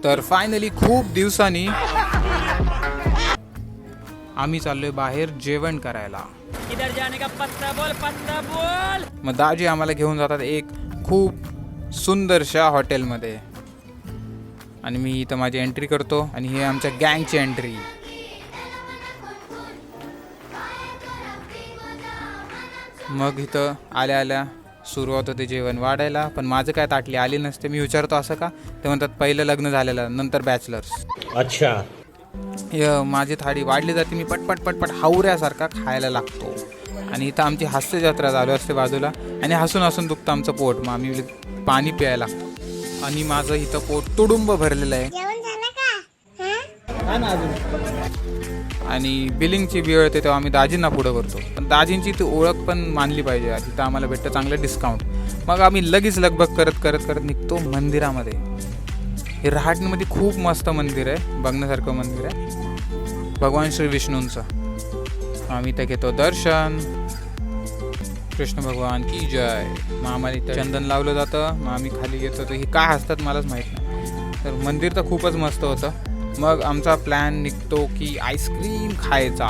तर फायनली खूप दिवसांनी आम्ही चाललोय बाहेर जेवण करायला. किधर जाने का पत्ता बोल. मग दाजी आम्हाला घेऊन जातात एक खूप सुंदरशा हॉटेलमध्ये आणि मी इथं माझी एंट्री करतो आणि ही आमच्या गँगची एंट्री. मग इथं आल्या आल्या सुरुवात होते जेवण वाढायला, पण माझं काय ताटली आली नसते. मी विचारतो असं का, ते म्हणतात पहिलं लग्न झालेलं नंतर बॅचलर्स. अच्छा. माझी थाळी वाढली जाते, मी पटपट पटपट हावऱ्यासारखा खायला लागतो. आणि इथं आमची हास्य जत्रा चालू असते बाजूला आणि हसून हसून दुखतं आमचं पोट. मग आम्ही पाणी प्यायला लागतो आणि माझं इथं पोट तुडुंब भरलेलं आहे. आणि बिलिंगची वेळ येते तेव्हा आम्ही दाजींना पुढं करतो, पण दाजींची ती ओळख पण मानली पाहिजे. तिथं आम्हाला भेटतं चांगलं डिस्काउंट. मग आम्ही लगेच लगबग करत करत करत निघतो मंदिरामध्ये. हे रहाटणीमध्ये खूप मस्त मंदिर आहे, बघण्यासारखं मंदिर आहे, भगवान श्री विष्णूंचं. आम्ही इथं घेतो दर्शन. कृष्ण भगवान की जय. मग आम्हाला इथं चंदन लावलं जातं. मग आम्ही खाली येतो. तर हे काय असतात मलाच माहीत नाही. तर मंदिर तर खूपच मस्त होतं. मग आमचा प्लॅन निघतो की आईस्क्रीम खायचा.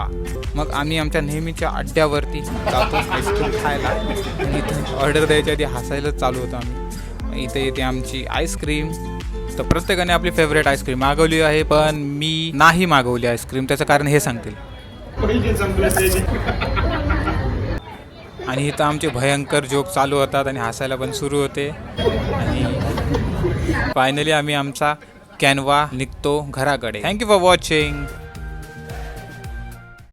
मग आम्ही आमच्या नेहमीच्या अड्ड्यावरती जातो आईस्क्रीम खायला. इथं ऑर्डर द्यायच्या आधी हसायलाच चालू होतं आम्ही. इथे येते आमची आईस्क्रीम. तर प्रत्येकाने आपली फेवरेट आईस्क्रीम मागवली आहे, पण मी नाही मागवली आईस्क्रीम. त्याचं कारण हे सांगतील. आणि इथं आमचे भयंकर जोक चालू होतात आणि हसायला पण सुरू होते. आणि फायनली आम्ही आमचा कॅनवा निघतो घराकडे. Thank you for watching.